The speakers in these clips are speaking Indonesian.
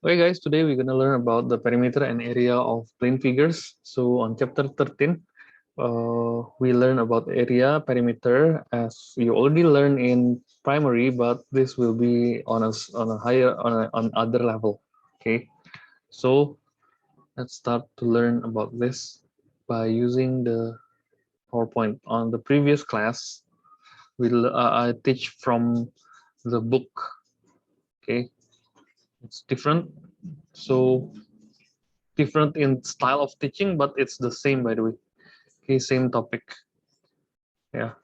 Okay, guys, today we're going to learn about the perimeter and area of plane figures. So on chapter 13, we learn about area, perimeter, as you already learned in primary, but this will be on a higher on other level. Okay, so let's start to learn about this by using the PowerPoint. On the previous class, I teach from the book. Okay, it's different. So different in style of teaching, but it's the same, by the way. Okay, same topic. Yeah.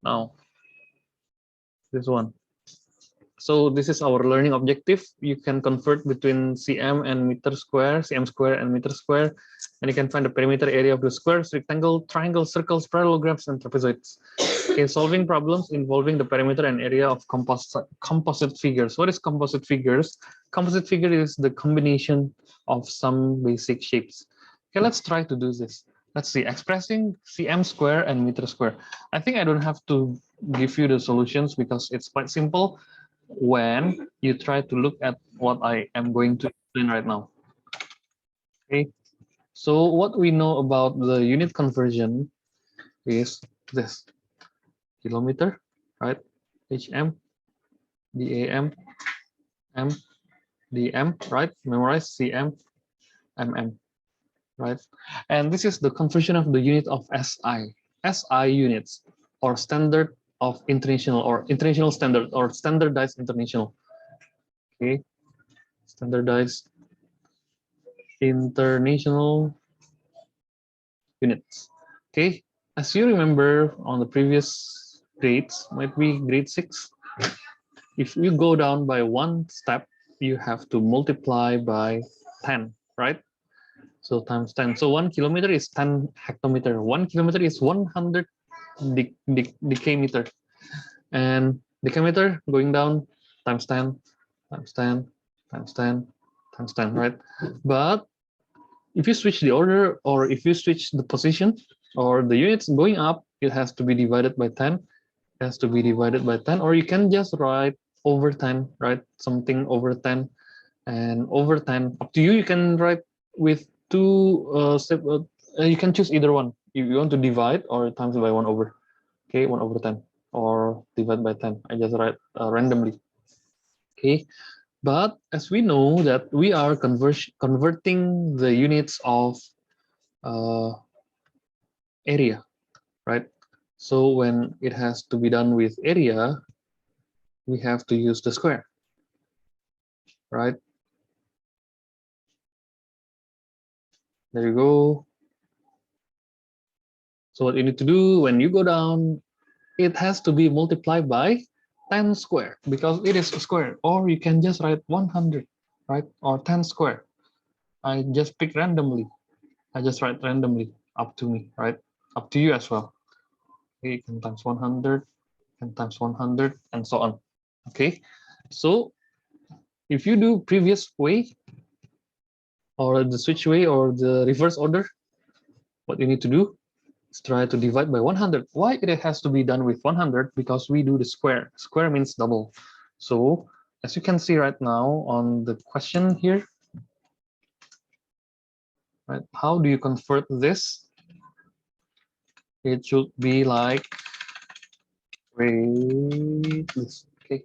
Now this one. So this is our learning objective. You can convert between cm and meter square, cm square and meter square, and you can find the perimeter area of the squares, rectangle, triangle, circles, parallelograms, and trapezoids. Okay, solving problems involving the perimeter and area of composite figures. What is composite figures? Composite figure is the combination of some basic shapes. Okay, let's try to do this. Let's see, expressing cm square and meter square. I think I don't have to give you the solutions because it's quite simple when you try to look at what I am going to explain right now. Okay, so what we know about the unit conversion is this: kilometer, right? HM, DAM, M, DM, right? Memorize CM, MM, right? And this is the conversion of the unit of SI. SI units, or standard of international, or international standard, or standardized international. Okay, standardized international units. Okay, as you remember on the previous grades, might be grade 6, if you go down by one step, you have to multiply by 10, right? So times 10. So 1 kilometer is 10 hectometer. 1 kilometer is 100 decameter. And decameter going down times 10, times 10, times 10, times 10, right? But if you switch the order, or if you switch the position or the units going up, it has to be divided by 10. It has to be divided by 10, or you can just write over 10, right? Something over 10 and over 10. Up to you. You can write with two you can choose either one. If you want to divide or times by 1 over. Okay, 1 over 10 or divide by 10. I just write randomly. Okay, but as we know that we are converting the units of uh, area, right? So when it has to be done with area, we have to use the square, right? There you go. So what you need to do when you go down, it has to be multiplied by 10 square because it is a square, or you can just write 100, right? Or 10 square. I just pick randomly. I just write randomly, up to me, right? Up to you as well. Okay, you can times 100 and times 100 and so on. Okay, so if you do previous way or the switch way or the reverse order, what you need to do is try to divide by 100. Why it has to be done with 100? Because we do the square. Square means double. So as you can see right now on the question here, right? How do you convert this? It should be like this. Okay.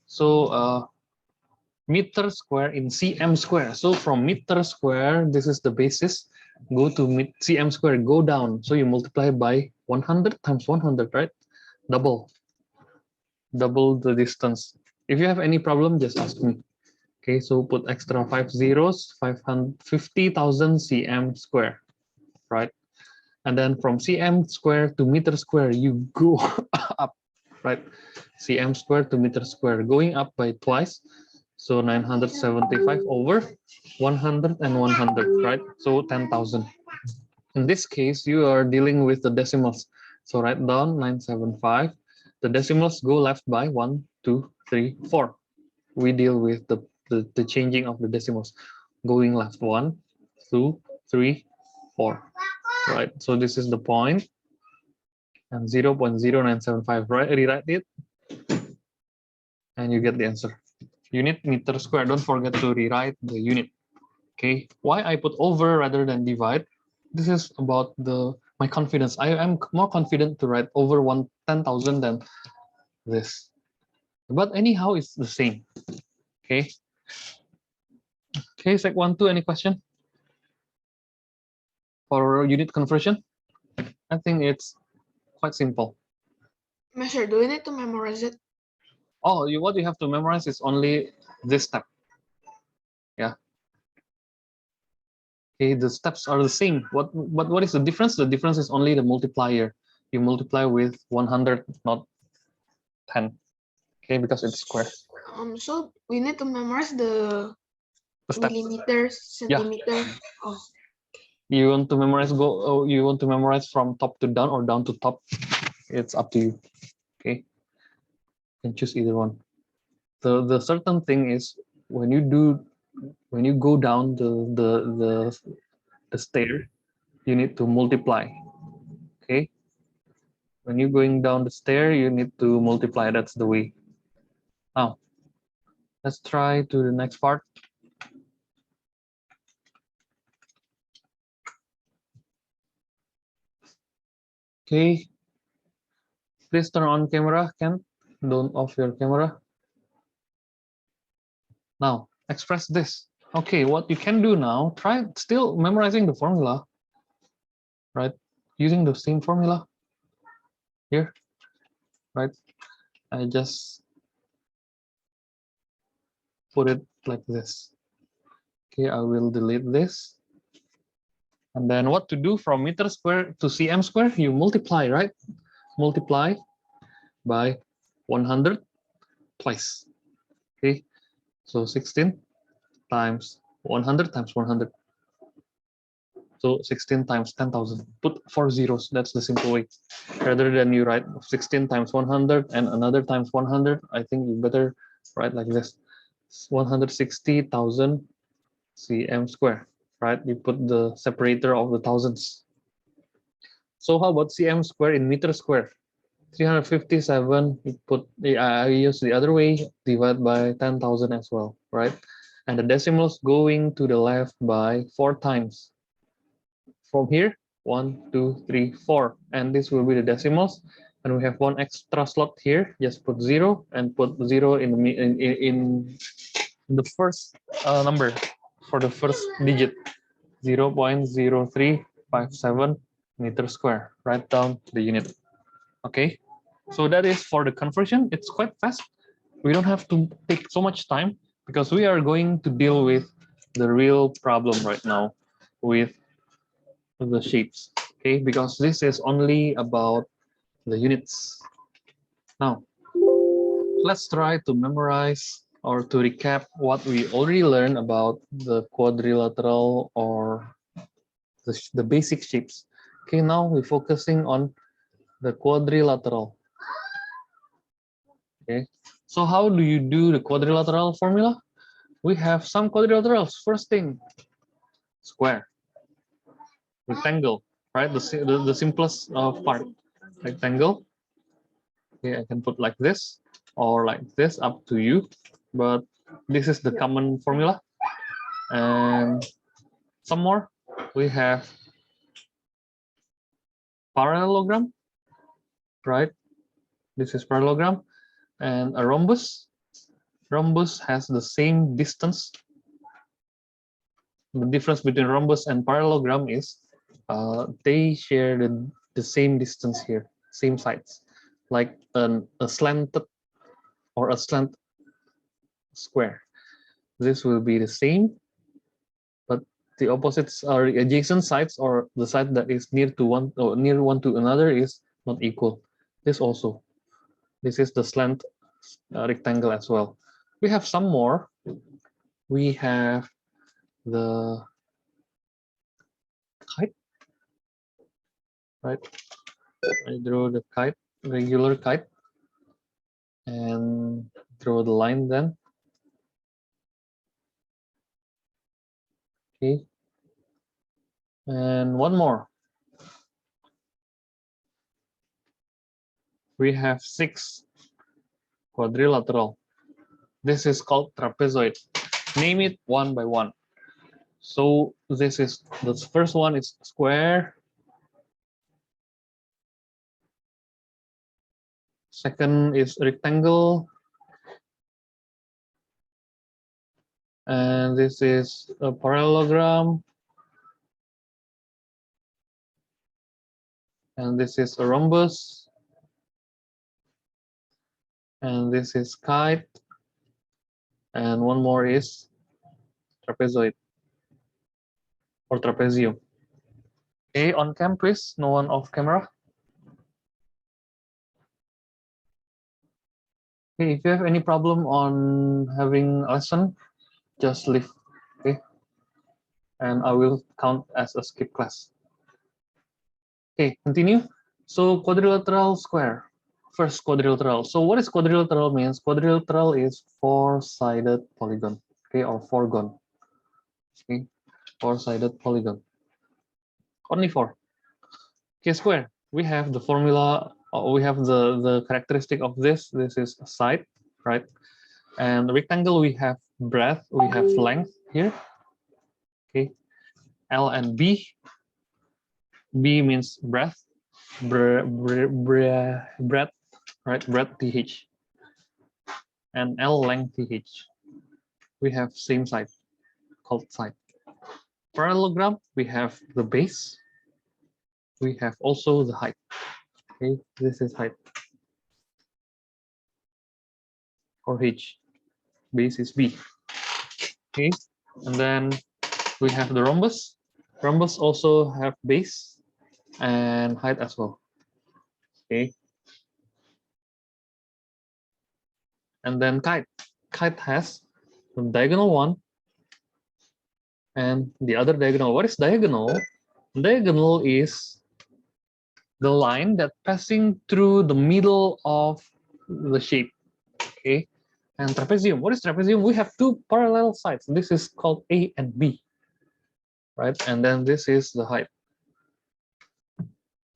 So meter square in cm square. So from meter square, this is the basis. Go to cm square, go down. So you multiply by 100 times 100, right? Double the distance. If you have any problem, just ask me. Okay, so put extra 5 zeros, 50,000 cm square, right? And then from cm square to meter square, you go up, right? Cm square to meter square, going up by twice. So 975 over 100 and 100, right? So 10,000. In this case, you are dealing with the decimals. So write down 975. The decimals go left by 1, 2, 3, 4. We deal with the changing of the decimals. Going left 1, 2, 3, 4. Right. So this is the point. And 0.0975. Right, rewrite it. And you get the answer. unit meter square. Don't forget to rewrite the unit. Okay, why I put over rather than divide? This is about my confidence. I am more confident to write over 10,000 than this. But anyhow, it's the same. Okay. Okay, sec 1, 2, any question? For unit conversion? I think it's quite simple. Master, do we need to memorize it? Oh, what you have to memorize is only this step. Yeah. Okay, the steps are the same. What is the difference? The difference is only the multiplier. You multiply with 100, not 10. Okay, because it's square. So we need to memorize the steps. millimeters, centimeter. Yeah. Oh. You want to memorize you want to memorize from top to down or down to top? It's up to you. Okay, you can choose either one. The certain thing is when you go down the stair, you need to multiply. Okay, when you're going down the stair, you need to multiply. That's the way. Now let's try to the next part. Okay, please turn on camera, Ken. Don't off your camera. Now express this. Okay, what you can do now, try still memorizing the formula, right? Using the same formula here, right? I just put it like this. Okay, I will delete this. And then what to do from meter square to cm square? You multiply, right? Multiply by 100 twice. Okay, so 16 times 100 times 100. So 16 times 10,000. Put 4 zeros. That's the simple way. Rather than you write 16 times 100 and another times 100, I think you better write like this. 160,000 cm square, right? You put the separator of the thousands. So how about cm square in meter square? 357, you put I use the other way, divide by 10,000 as well, right? And the decimals going to the left by 4 times. From here, 1, 2, 3, 4, and this will be the decimals. And we have one extra slot here. Just put 0 and put 0 in the first number for the first digit. 0.0357 meter square. Write down the unit. Okay, so that is for the conversion. It's quite fast. We don't have to take so much time because we are going to deal with the real problem right now with the shapes. Okay, because this is only about the units. Now, let's try to memorize or to recap what we already learned about the quadrilateral or the basic shapes. Okay, now we're focusing on the quadrilateral. Okay, so how do you do the quadrilateral formula? We have some quadrilaterals. First thing, square, rectangle, right? The simplest part, rectangle. Okay, I can put like this or like this, up to you. But this is the common formula. And some more, we have parallelogram, right? This is parallelogram, and a rhombus. Rhombus has the same distance. The difference between rhombus and parallelogram is they share the same distance here, same sides, like a slanted or a slant square. This will be the same, but the opposites are adjacent sides, or the side that is near to one or near one to another is not equal. This also, this is the slant rectangle as well. We have some more. We have the kite, right? I draw the kite, regular kite, and draw the line then. Okay. And one more. We have 6 quadrilateral. This is called trapezoid. Name it one by one. So this is the first one is square. Second is rectangle. And this is a parallelogram. And this is a rhombus. And this is kite. And one more is trapezoid or trapezium. Okay, on cam, please. No one off camera. Okay, if you have any problem on having a lesson, just leave. Okay, and I will count as a skip class. Okay, continue. So quadrilateral square. First quadrilateral. So what is quadrilateral means? Quadrilateral is four-sided polygon. Okay, or fourgon. Okay, four-sided polygon. Only four. Okay, square. We have the formula. We have the characteristic of this. This is a side, right? And rectangle, we have breadth, we have length here. Okay, L and B. B means breadth, breadth, right? Breadth th, and L length th. We have same side called side. Parallelogram, we have the base. We have also the height. Okay, this is height. Or h. Base is b. Okay, and then we have the rhombus. Rhombus also have base and height as well. Okay. And then kite. Kite has the diagonal one and the other diagonal. What is diagonal? Diagonal is the line that passing through the middle of the shape. Okay. And trapezium. What is trapezium? We have two parallel sides. This is called A and B. Right. And then this is the height.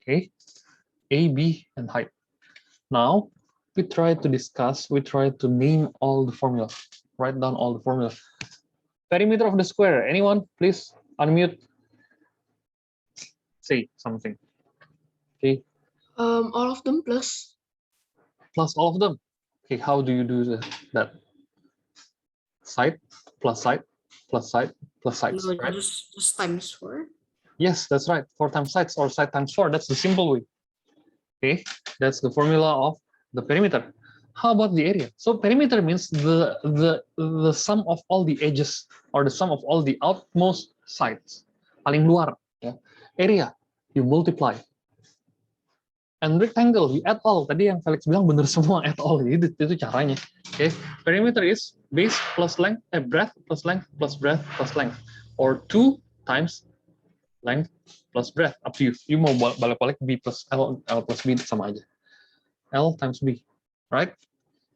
Okay. A, B, and height. Now we try to discuss, we try to name all the formula, write down all the formula. Perimeter of the square, anyone, please unmute, say something. Okay. All of them plus. Plus all of them. Okay, how do you do that? Side, plus side, plus side, plus sides, No, right? just times 4. Yes, that's right. 4 times sides or side times 4. That's the simple way. Okay, that's the formula of the perimeter. How about the area? So perimeter means the sum of all the edges or the sum of all the outmost sides. Paling luar, ya. Area you multiply. And rectangle you add all. Tadi yang Felix bilang benar semua, add all. Itu caranya. Okay, perimeter is base plus length, breadth plus length plus breadth plus length, or 2 times length plus breadth, up to you. You mau balik-balik B plus L, L plus B sama aja. L times B, right?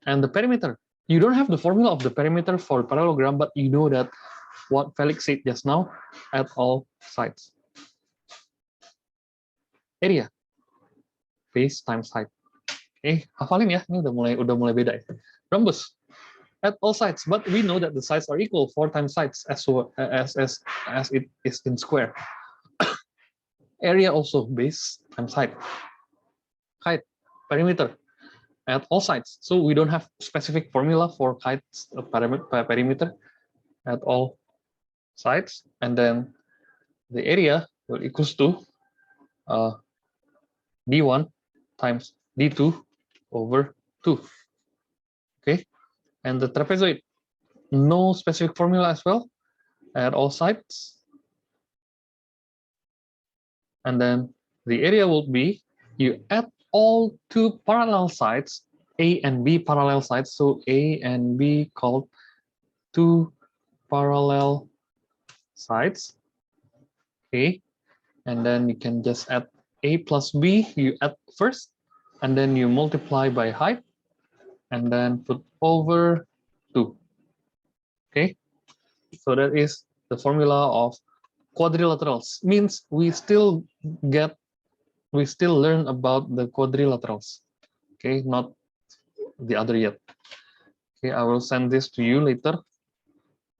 And the perimeter, you don't have the formula of the perimeter for parallelogram, but you know that what Felix said just now, at all sides. Area, base times height. Hafalin ya, ini udah mulai beda ya. Rhombus, at all sides, but we know that the sides are equal, 4 times sides as it is in square. Area also base times height. Height, perimeter, at all sides. So we don't have specific formula for height perimeter at all sides. And then the area will equals to D1 times D2 over 2. Okay. And the trapezoid, no specific formula as well at all sides. And then the area will be, you add all two parallel sides, A and B parallel sides. So A and B called two parallel sides. Okay. And then you can just add A plus B, you add first, and then you multiply by height, and then put over 2. Okay. So that is the formula of quadrilaterals. Means we still learn about the quadrilaterals. Okay, not the other yet. Okay, I will send this to you later.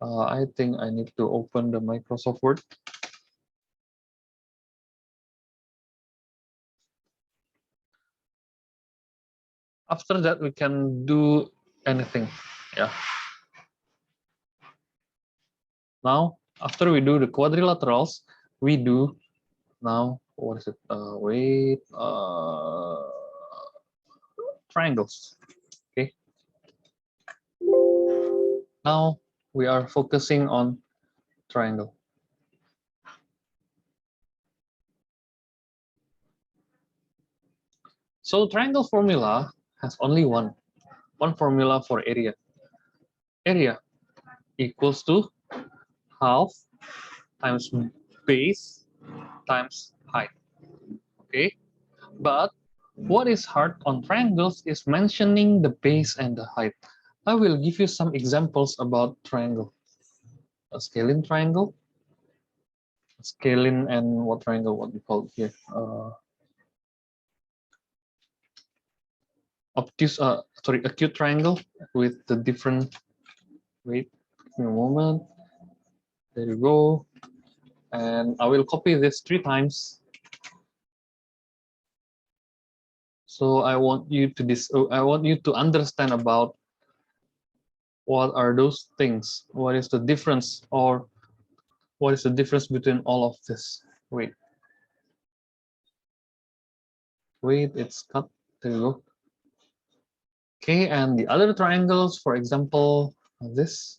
I think I need to open the Microsoft Word. After that, we can do anything. Yeah. Now, after we do the quadrilaterals, we do now, what is it? Wait, triangles. Okay. Now we are focusing on triangle. So triangle formula has only one formula for area. Area equals to half times base times height. Okay, but what is hard on triangles is mentioning the base and the height. I will give you some examples about triangle. A scalene triangle, scalene and what triangle, what we call it here? Obtuse, sorry, acute triangle with the different, wait, give me a moment. There you go. And I will copy this 3 times. So I want you to understand about what are those things. What is the difference, or what is the difference between all of this? Wait, it's cut. There you go. Okay, and the other triangles, for example, this,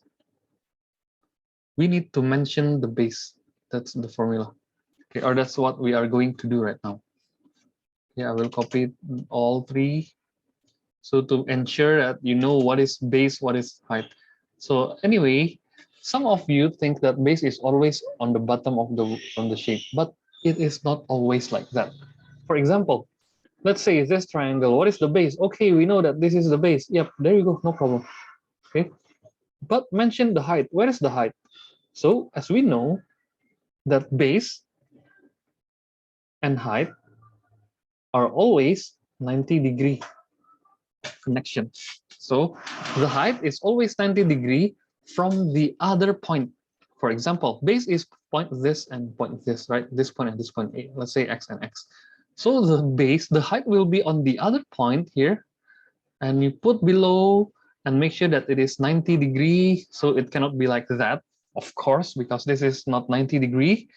we need to mention the base. That's the formula. Okay, or that's what we are going to do right now. Yeah, I will copy all 3. So to ensure that you know what is base, what is height. So anyway, some of you think that base is always on the bottom of the shape, but it is not always like that. For example, let's say this triangle. What is the base? Okay, we know that this is the base. Yep, there you go, no problem. Okay, but mention the height. Where is the height? So as we know that base and height are always 90-degree connection. So the height is always 90-degree from the other point. For example, base is point this and point this, right? This point and this point, let's say x and x. So the base, the height will be on the other point here, and you put below and make sure that it is 90-degree. So it cannot be like that, of course, because this is not 90-degree.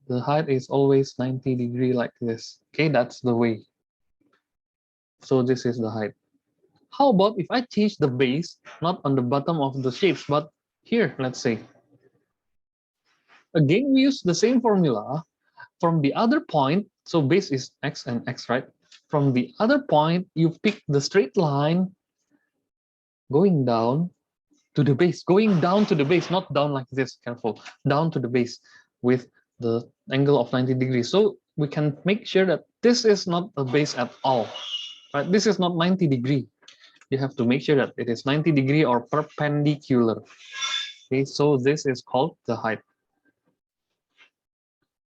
The height is always 90-degree like this. Okay, that's the way. So this is the height. How about if I change the base, not on the bottom of the shapes, but here, let's say. Again, we use the same formula from the other point. So base is x and x, right? From the other point, you pick the straight line going down to the base, not down like this, careful, down to the base with the angle of 90 degrees. So we can make sure that this is not a base at all, right? This is not 90 degree. You have to make sure that it is 90 degree or perpendicular. Okay, so this is called the height.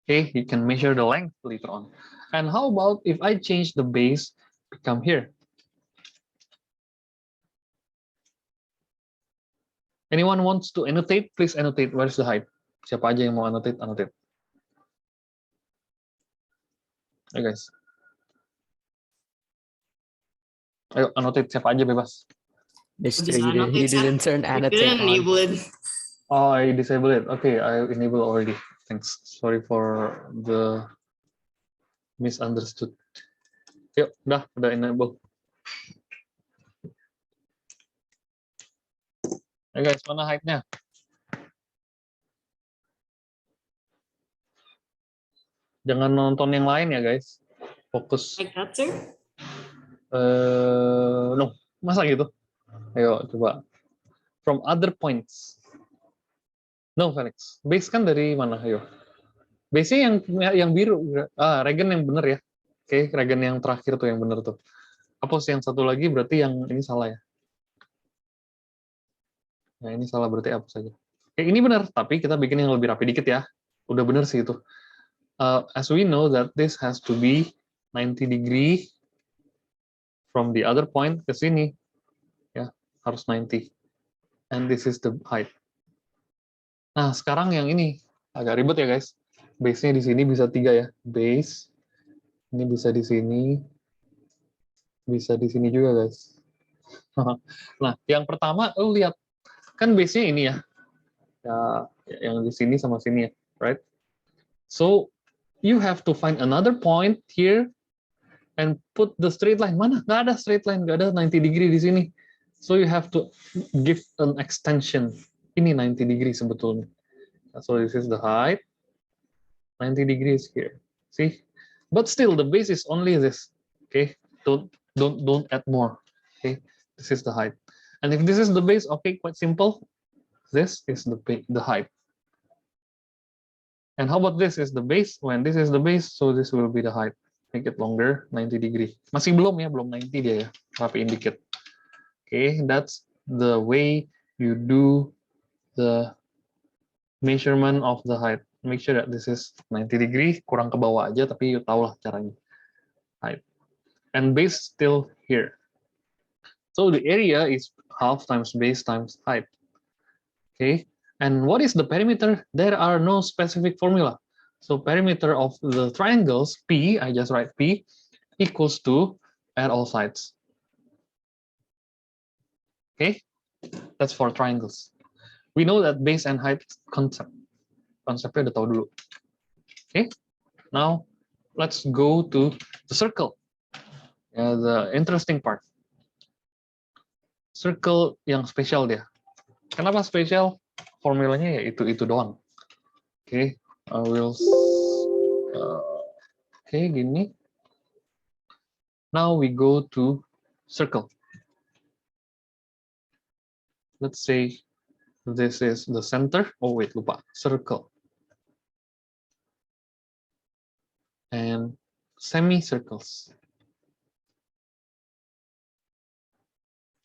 Okay, you can measure the length later on. And how about if I change the base, become here? Anyone wants to annotate? Please annotate. Where's the height? Siapa aja yang mau annotate? Annotate. Ayo guys. Ayo annotate, siapa aja bebas. Mister, you didn't turn annotate on. Oh, I disable it. Okay, I enable already. Thanks. Sorry for the misunderstood. Yuk, udah enable. Ayo guys, mana height-nya? Jangan nonton yang lain ya guys. Fokus. Like that, sir? No, masa gitu? Ayo coba. From other points. No, Felix. Base kan dari mana? Ayo. Base-nya yang biru. Regen yang bener ya. Oke, regen yang terakhir tuh yang bener tuh. Hapus yang satu lagi, berarti yang ini salah ya. Nah, ini salah, berarti hapus saja. Oke, ini benar, tapi kita bikin yang lebih rapi dikit ya. Udah bener sih itu. As we know that this has to be 90 degree from the other point ke sini. Ya. harus 90. And this is the height. Nah, sekarang yang ini agak ribet ya guys. Base-nya di sini bisa 3 ya. Base. Ini bisa di sini. Bisa di sini juga guys. Nah, yang pertama lu lihat kan base-nya ini ya. Ya, yang di sini sama sini ya, right? So, you have to find another point here and put the straight line. Mana? Nggak ada straight line, nggak ada 90 degree di sini. So you have to give an extension. Ini 90 degree sebetulnya. So this is the height. 90 degrees here. See? But still the base is only this. Okay? Don't add more. Okay? This is the height. And if this is the base, okay, quite simple. This is the height. And how about this is the base? When this is the base, so this will be the height. Make it longer, 90 degree. Masih belum ya, belum 90 dia ya. Rapiin dikit. Okay, that's the way you do the measurement of the height. Make sure that this is 90 degree, kurang ke bawah aja, tapi you tahu lah caranya. Height. And base still here. So the area is half times base times height. Okay, and what is the perimeter? There are no specific formula. So perimeter of the triangles, P, I just write P, equals to at all sides. Okay, that's for triangles. We know that base and height concept. Konsepnya udah tahu dulu. Okay, now let's go to the circle. The interesting part. Circle yang spesial dia. Kenapa spesial? Formulanya ya itu doang. Okay, I will. Okay, gini. Now we go to circle. Let's say this is the center. Oh wait, lupa. Circle. And semicircles.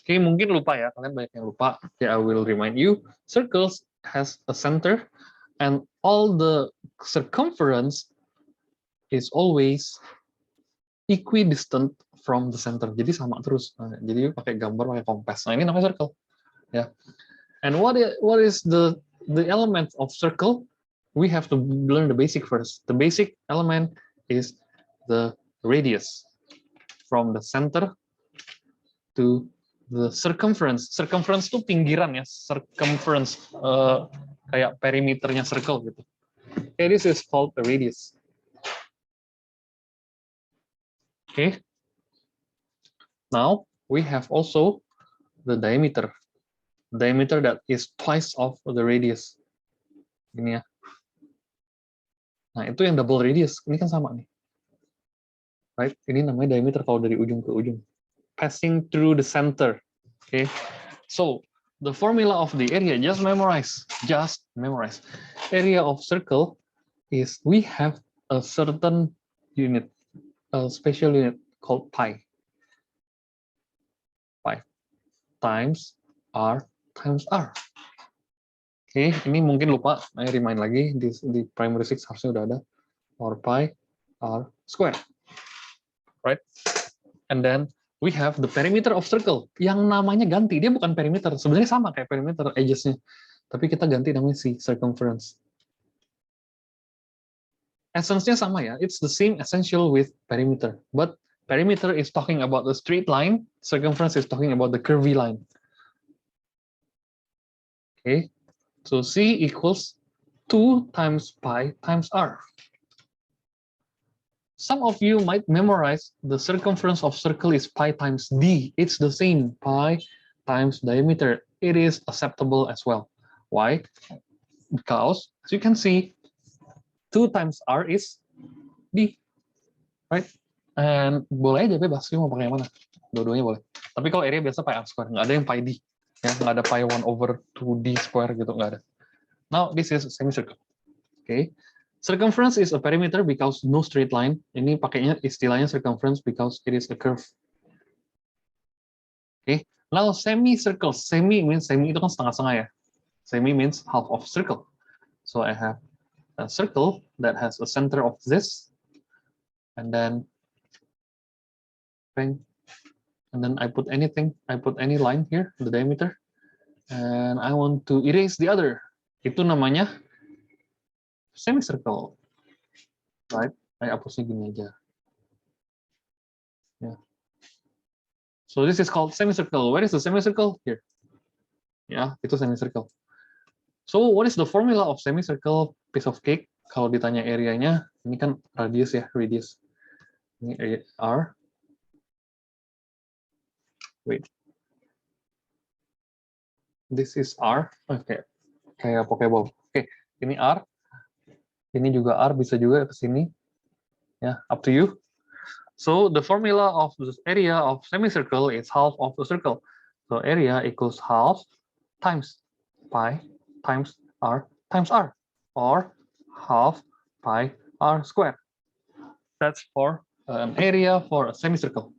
Okay, mungkin lupa ya. Kalian banyak yang lupa. Okay, I will remind you. Circles has a center and all the circumference is always equidistant from the center. Jadi sama terus. Nah, jadi pakai gambar, pakai kompas. Nah, ini namanya circle. Ya. And what is the element of circle? We have to learn the basic first. The basic element is the radius from the center to the circumference. Circumference itu pinggiran ya. Circumference kayak perimeternya circle gitu. Okay, this is called the radius. Okay. Now we have also the diameter. Diameter that is twice of the radius. Ini ya. Nah, itu yang double radius. Ini kan sama nih. Right? Ini namanya diameter kalau dari ujung ke ujung. Passing through the center. Okay. So, the formula of the area, just memorize. Just memorize. Area of circle is we have a certain unit, a special unit called pi. Pi times R times R. Oke, ini mungkin lupa, saya remind lagi di primary 6 harusnya udah ada 4 pi R square, right? And then we have the perimeter of circle yang namanya ganti, dia bukan perimeter, sebenarnya sama kayak perimeter edges-nya, tapi kita ganti namanya si circumference. Essence-nya sama ya, it's the same essential with perimeter, but perimeter is talking about the straight line, circumference is talking about the curvy line. Okay, so C equals 2 times pi times R. Some of you might memorize the circumference of circle is pi times D. It's the same, pi times diameter. It is acceptable as well. Why? Because, as you can see, 2 times R is D, right? And boleh aja bebas, mau pakai yang mana? Dua-duanya boleh. Tapi kalau area biasa pi R square, nggak ada yang pi D. Ya, nggak ada pi 1 over 2D square gitu, nggak ada. Now, this is semicircle. Okay. Circumference is a perimeter because no straight line. Ini pakainya istilahnya circumference because it is a curve. Okay. Now, semicircle. Semi means semi itu kan setengah-setengah ya. Semi means half of circle. So I have a circle that has a center of this, and then bang, and then I put anything, I put any line here, the diameter, and I want to erase the other. Itu namanya semicircle, right? Saya hapusnya gini aja. Yeah. So this is called semicircle. Where is the semicircle? Here. Ya, itu semicircle. So what is the formula of semicircle piece of cake? Kalau ditanya area-nya, ini kan radius ya, radius. Ini R. Wait. This is R. Oke. Kayak Pokeball. Oke, ini R. Ini juga R, bisa juga ke sini. Ya, up to you. So the formula of the area of semicircle is half of the circle. So area equals half times pi times R, or half pi R squared. That's for an area for a semicircle.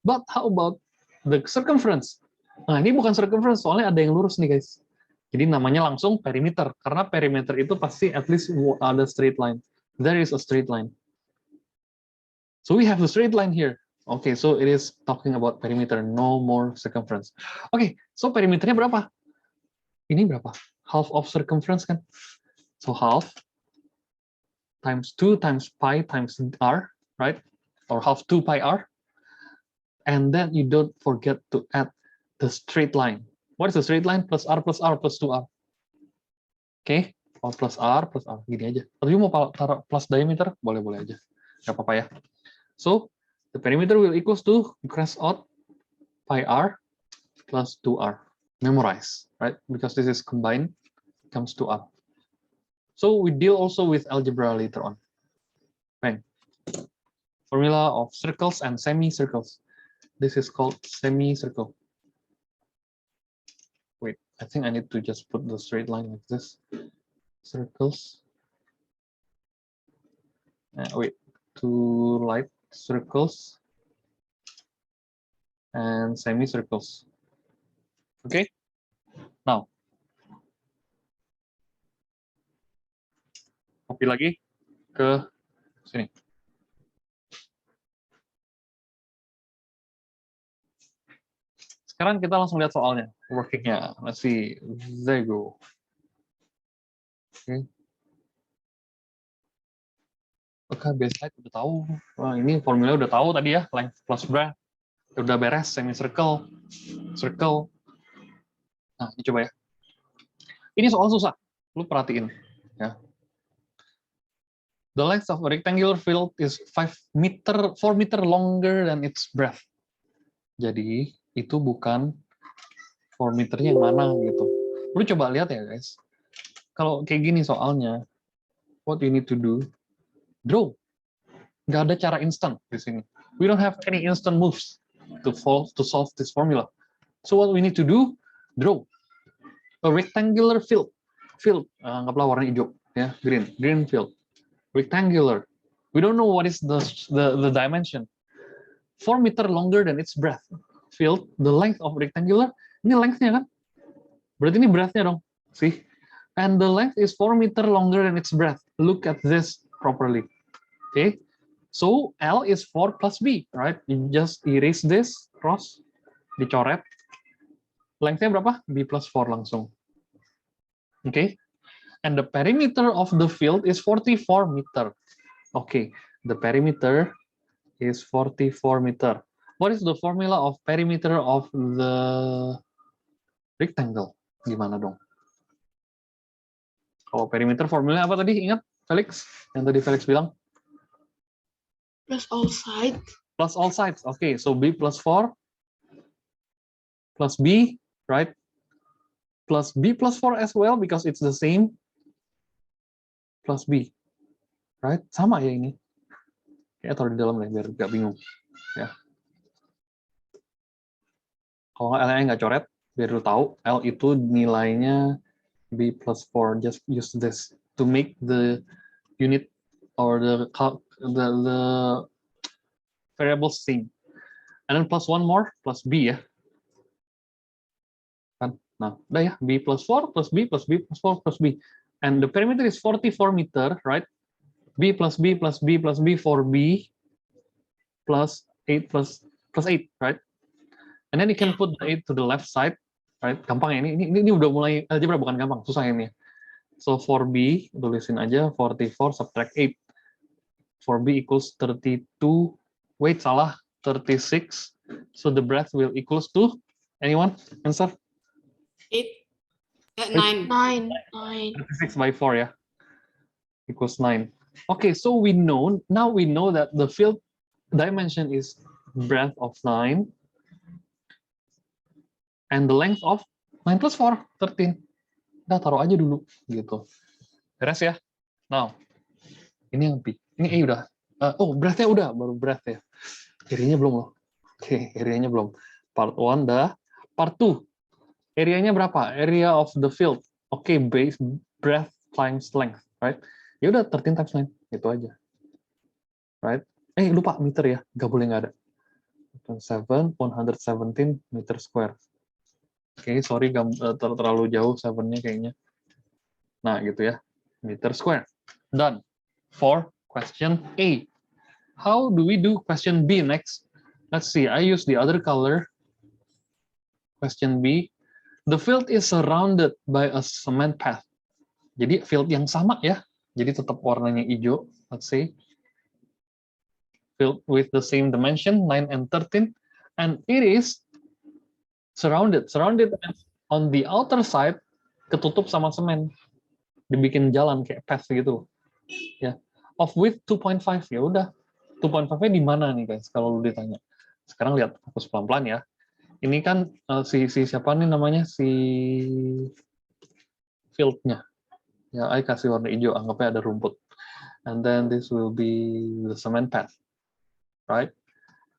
But how about the circumference? Nah, ini bukan circumference, soalnya ada yang lurus nih, guys. Jadi namanya langsung perimeter, karena perimeter itu pasti at least ada straight line. There is a straight line. So we have the straight line here. Okay, so it is talking about perimeter, no more circumference. Okay, so perimeternya berapa? Ini berapa? Half of circumference kan? So half times 2 times pi times r, right? Or half 2 pi r. And then you don't forget to add the straight line. What is the straight line? Plus r plus 2r. Okay, or plus r, gini aja. Tapi mau taruh plus diameter, boleh-boleh aja. Gak apa-apa ya. So, the perimeter will equals to cross out pi r plus 2r. Memorize, right? Because this is combined, comes to r. So we deal also with algebra later on. Bang. Formula of circles and semicircles. This is called semicircle. Wait, I think I need to just put the straight line like this. Circles. Wait, two light circles and semicircles. Okay, now copy lagi ke sini. Sekarang kita langsung lihat soalnya, workingnya. Let's see, there you go. Okay. Oke, baseline udah tahu. Wah, ini formula udah tahu tadi ya, length plus breadth. Udah beres, semicircle, circle. Nah, ini coba ya. Ini soal susah, lu perhatiin ya. The length of a rectangular field is 4 meter longer than its breadth. Jadi itu bukan 4 meternya yang mana gitu. Lu coba lihat ya guys. Kalau kayak gini soalnya, what you need to do, draw. Nggak ada cara instan di sini. We don't have any instant moves to solve this formula. So what we need to do, draw a rectangular field. Anggaplah warna hijau ya, green field. Rectangular. We don't know what is the dimension. 4 meter longer than its breadth. Field, the length of rectangular, ini length-nya kan? Berarti ini breadth-nya dong. See? And the length is 4 meter longer than its breadth. Look at this properly. Okay? So L is 4 plus B, right? You just erase this, cross, dicoret. Length-nya berapa? B plus 4 langsung. Okay? And the perimeter of the field is 44 meter. Okay, the perimeter is 44 meter. What is the formula of perimeter of the rectangle? Gimana dong? Kalau perimeter formulanya apa tadi? Ingat, Felix? Yang tadi Felix bilang? Plus all sides. Plus all sides. Okay, so B plus 4 plus B, right? Plus B plus 4 as well because it's the same. Plus B, right? Sama ya ini. Kayak taruh di dalam deh, biar nggak bingung. Ya. Kalau L-nya nggak coret, biar lu tahu, L itu nilainya B plus 4. Just use this to make the unit or the variable same. And then plus one more, plus B ya. Kan? Nah, udah ya, B plus 4 plus B plus B plus 4 plus B. And the perimeter is 44 meter, right? B plus B plus B plus B for B plus 8 plus 8, right? And then you can put the 8 to the left side, right? Gampang ya, ini udah mulai algebra, bukan gampang, susah ini. So 4b, tulisin aja 44 subtract 8. 4b equals 32, wait salah, 36. So the breadth will equals to, anyone answer? 9. 36 by 4 ya, equals 9. Okay, so now we know that the field dimension is breadth of 9 and the length of 9 plus 4, 13. Udah taruh aja dulu gitu. Beres ya. Now, ini yang B. Ini A udah. Oh, breadth-nya udah, baru breadth ya. Area-nya belum loh. Oke, area-nya belum. Part 1 dah. Part 2. Area-nya berapa? Area of the field. Oke, base breadth times length, right? Ya udah 13 times 9, itu aja. Right? Lupa meter ya, nggak boleh nggak ada. 117 meter square. Oke, sorry terlalu jauh 7-nya kayaknya. Nah, gitu ya. Meter square. Done. For question A. How do we do question B next? Let's see, I use the other color. Question B. The field is surrounded by a cement path. Jadi field yang sama ya. Jadi tetap warnanya hijau. Let's say. Field with the same dimension, 9 and 13. And it is surrounded on the outer side, ketutup sama semen, dibikin jalan kayak path gitu, ya. Of width 2.5, ya udah, 2.5-nya di mana nih guys? Kalau lu ditanya. Sekarang lihat, fokus pelan-pelan ya. Ini kan si siapa nih namanya, si fieldnya. Ya, I kasih warna hijau, anggapnya ada rumput. And then this will be the cement path, right?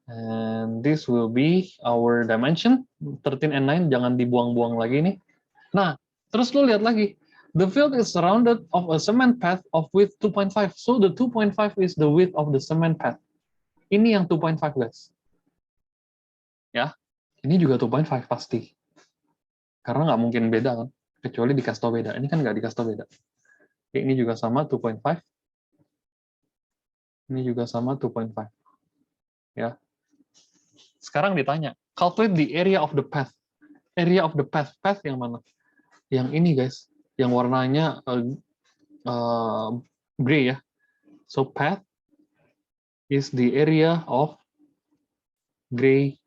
And this will be our dimension, 13 and 9, jangan dibuang-buang lagi nih. Nah, terus lu lihat lagi, the field is surrounded of a cement path of width 2.5. So the 2.5 is the width of the cement path. Ini yang 2.5 guys. Ya, ini juga 2.5 pasti. Karena nggak mungkin beda kan, kecuali dikasih tau beda. Ini kan nggak dikasih tau beda. Oke, ini juga sama 2.5. Ini juga sama 2.5. Ya. Sekarang ditanya, calculate the area of the path. Area of the path, path yang mana? Yang ini guys, yang warnanya gray ya. So path is the area of gray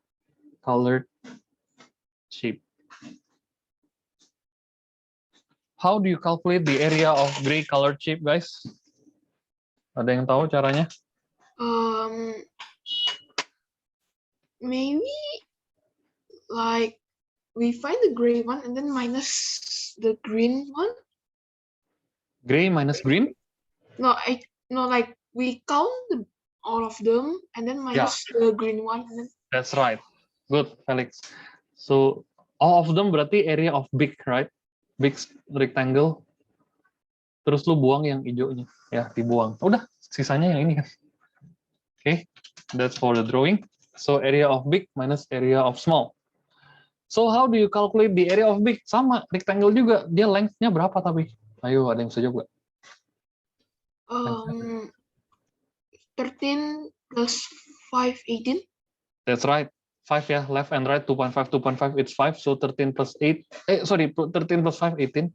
colored shape. How do you calculate the area of gray colored shape, guys? Ada yang tahu caranya? Maybe like we find the gray one and then minus the green one. Gray minus green? No, like we count all of them and then minus the green one. And then... That's right. Good, Felix. So all of them berarti area of big, right? Big rectangle. Terus lu buang yang hijaunya, ya dibuang. Udah, sisanya yang ini kan. Okay, that's for the drawing. So area of big minus area of small. So how do you calculate the area of big? Sama, rectangle juga. Dia length-nya berapa tapi? Ayo, ada yang bisa jawab gak? 13 plus 5, 18. That's right. 5 ya, left and right, 2.5, 2.5, it's 5. So 13 plus 8, 13 plus 5, 18.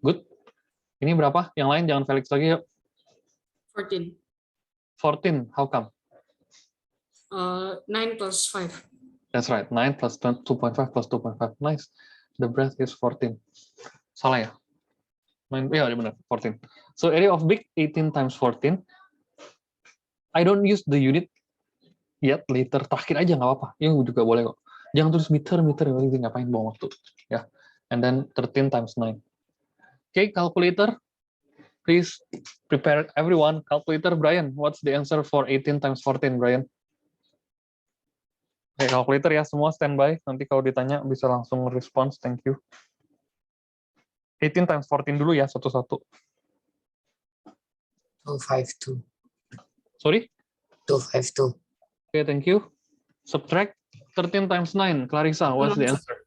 Good. Ini berapa? Yang lain jangan Felix lagi yuk. 14. 14, how come? 9 plus 5. That's right, 9 plus 2.5 plus 2.5. Nice. The breadth is 14. Salah ya? 9, ya benar, 14. So area of big, 18 times 14. I don't use the unit yet, later. Terakhir aja nggak apa-apa. Yang juga boleh kok. Jangan tulis meter, ngapain buang waktu. Ya. And then 13 times 9. Okay, calculator. Please prepare everyone. Calculator, Brian. What's the answer for 18 times 14, Brian? Oke, calculator ya, semua standby. Nanti kalau ditanya bisa langsung response. Thank you. 18 times 14 dulu ya, satu-satu. 252. Sorry? 252. Okay, thank you. Subtract 13 times 9. Clarissa, what's the answer?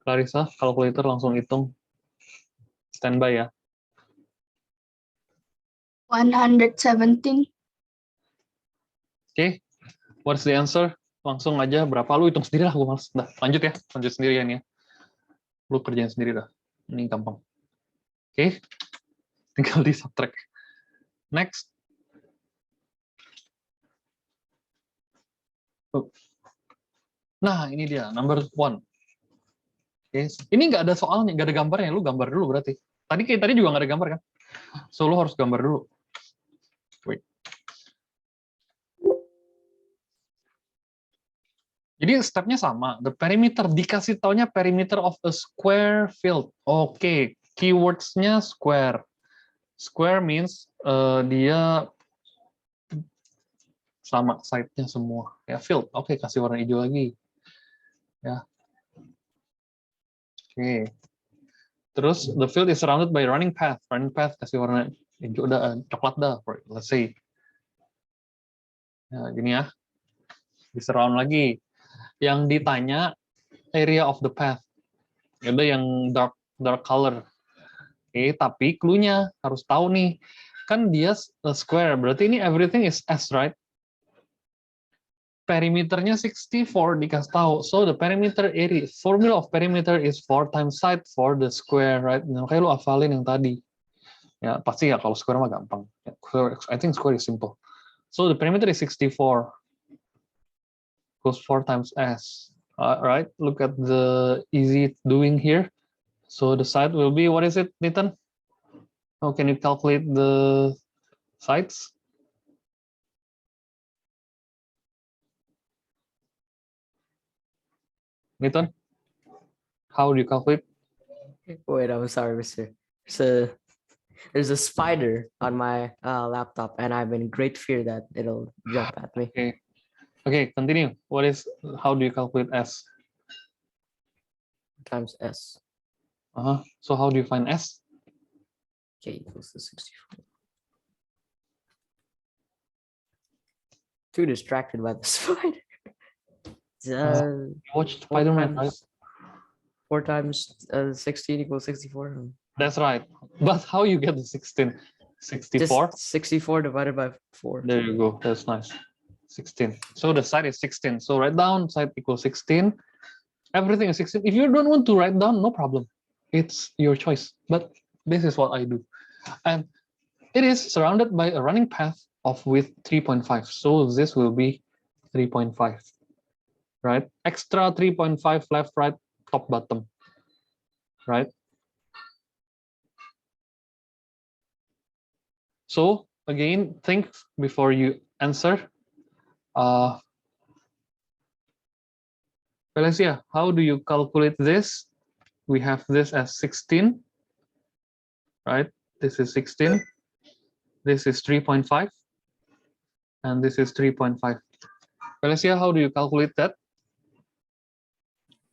Clarissa, calculator langsung hitung. Standby ya. 117. Oke, What's the answer? Langsung aja berapa, lu hitung sendiri lah, gue males. Dah, lanjut ya, lanjut sendirian ya. Lu kerjain sendiri dah. Ini gampang. Oke, tinggal di subtract. Next. Nah, ini dia, number 1. Oke, ini nggak ada soalnya, nggak ada gambarnya. Lu gambar dulu berarti. Tadi juga nggak ada gambar kan? So, lu harus gambar dulu. Wait. Jadi stepnya sama. The perimeter, dikasih taunya perimeter of a square field. Oke, keywords-nya square. Square means dia sama side-nya semua. Ya, field. Oke, kasih warna hijau lagi. Ya. Oke. Terus the field is surrounded by running path. Running path kasih warna hijau dah, coklat dah. Let's say. Ya, gini ya. Di surround lagi. Yang ditanya area of the path. Ada yang dark color. Oke, tapi clue-nya harus tahu nih. Kan dia square, berarti ini everything is S, right? Perimeternya 64 dikasih tahu. So the perimeter area, formula of perimeter is 4 times side for the square, right? Nah, kayak lu hafalin yang tadi. Ya, pasti ya kalau square mah gampang. I think square is simple. So the perimeter is 64. Goes 4 times S. Right? Look at the easy doing here. So the side will be, what is it, Nathan? How can you calculate the sides? Nathan, how do you calculate? Wait, I'm sorry, mister. So there's a spider on my laptop, and I'm in great fear that it'll jump at me. Okay, continue. How do you calculate S? Times S. So how do you find S? K equals to 64. Too distracted by the spider. Watch Spider-Man, right? 4 times 16 equals 64. That's right. But how you get the 16? 64? Just 64 divided by 4. There you go. That's nice. 16. So the side is 16. So write down side equals 16. Everything is 16. If you don't want to write down, no problem. It's your choice. But this is what I do. And it is surrounded by a running path of width 3.5. So this will be 3.5. Right? Extra 3.5 left, right, top, bottom. Right? So again, think before you answer. Valencia, how do you calculate this? We have this as 16, right? This is 16. This is 3.5. And this is 3.5. Valencia, how do you calculate that?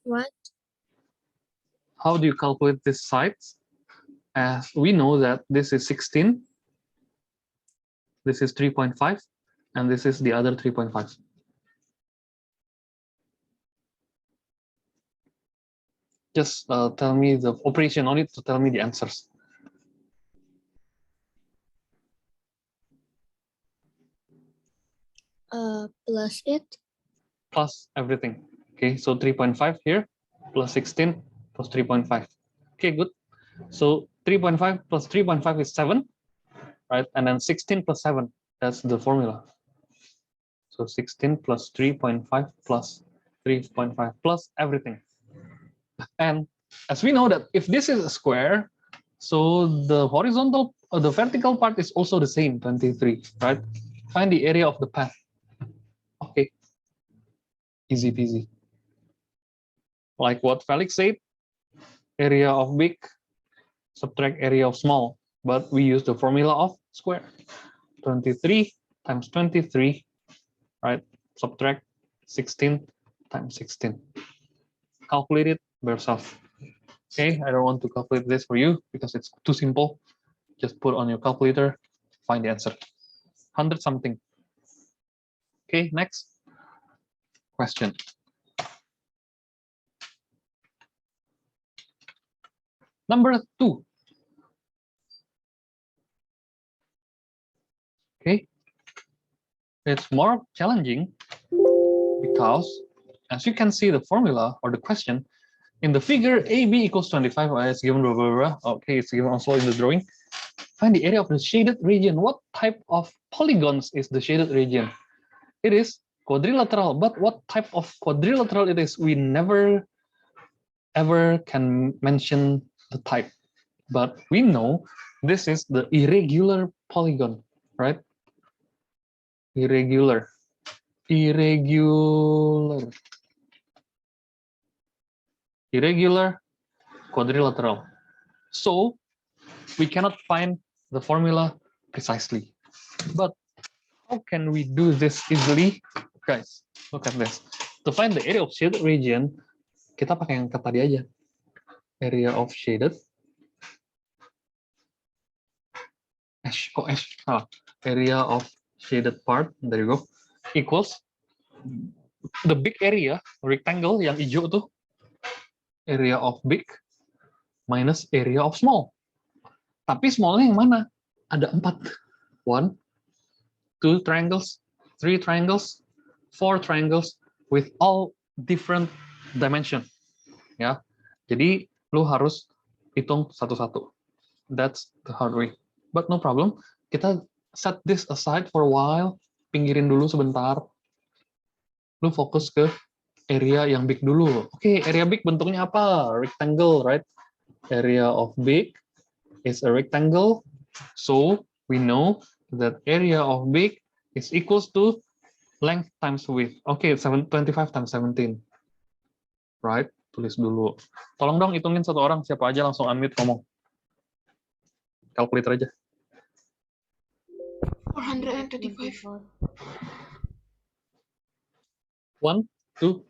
What? How do you calculate this sides? As we know that this is 16. This is 3.5. And this is the other 3.5. Just tell me the operation on it to tell me the answers. Plus it. Plus everything. Okay, so 3.5 here, plus 16, plus 3.5. Okay, good. So 3.5 plus 3.5 is 7, right? And then 16 plus 7, that's the formula. So 16 plus 3.5 plus 3.5 plus everything. And as we know that if this is a square, so the horizontal or the vertical part is also the same, 23, right? Find the area of the path. Okay, easy peasy. Like what Felix said, area of big, subtract area of small, but we use the formula of square. 23 times 23, right? Subtract 16 times 16. Calculate it by yourself. Okay, I don't want to calculate this for you because it's too simple. Just put on your calculator, find the answer. 100 something. Okay, next question. Number 2. Okay, it's more challenging. Because as you can see the formula or the question, in the figure AB equals 25, it's given blah, blah, blah. Okay, it's given also in the drawing. Find the area of the shaded region. What type of polygons is the shaded region? It is quadrilateral, but what type of quadrilateral it is? We never ever can mention the type, but we know this is the irregular polygon, right? Irregular. Irregular quadrilateral. So we cannot find the formula precisely. But how can we do this easily? Guys, look at this. To find the area of shaded region, kita pakai yang tadi aja. Area of shaded. Area of shaded part, there you go, equals the big area, rectangle yang hijau tuh, area of big minus area of small. Tapi smallnya yang mana? Ada 4. 1, 2 triangles, 3 triangles, 4 triangles with all different dimension. Ya, jadi lu harus hitung satu-satu. That's the hard way. But no problem. Kita set this aside for a while. Pinggirin dulu sebentar. Lu fokus ke area yang big dulu. Oke, area big bentuknya apa? Rectangle, right? Area of big is a rectangle. So we know that area of big is equals to length times width. Oke, 25 times 17. Right? Tulis dulu. Tolong dong hitungin satu orang. Siapa aja langsung unmute ngomong. Kalkulator aja. 425. 1, 2,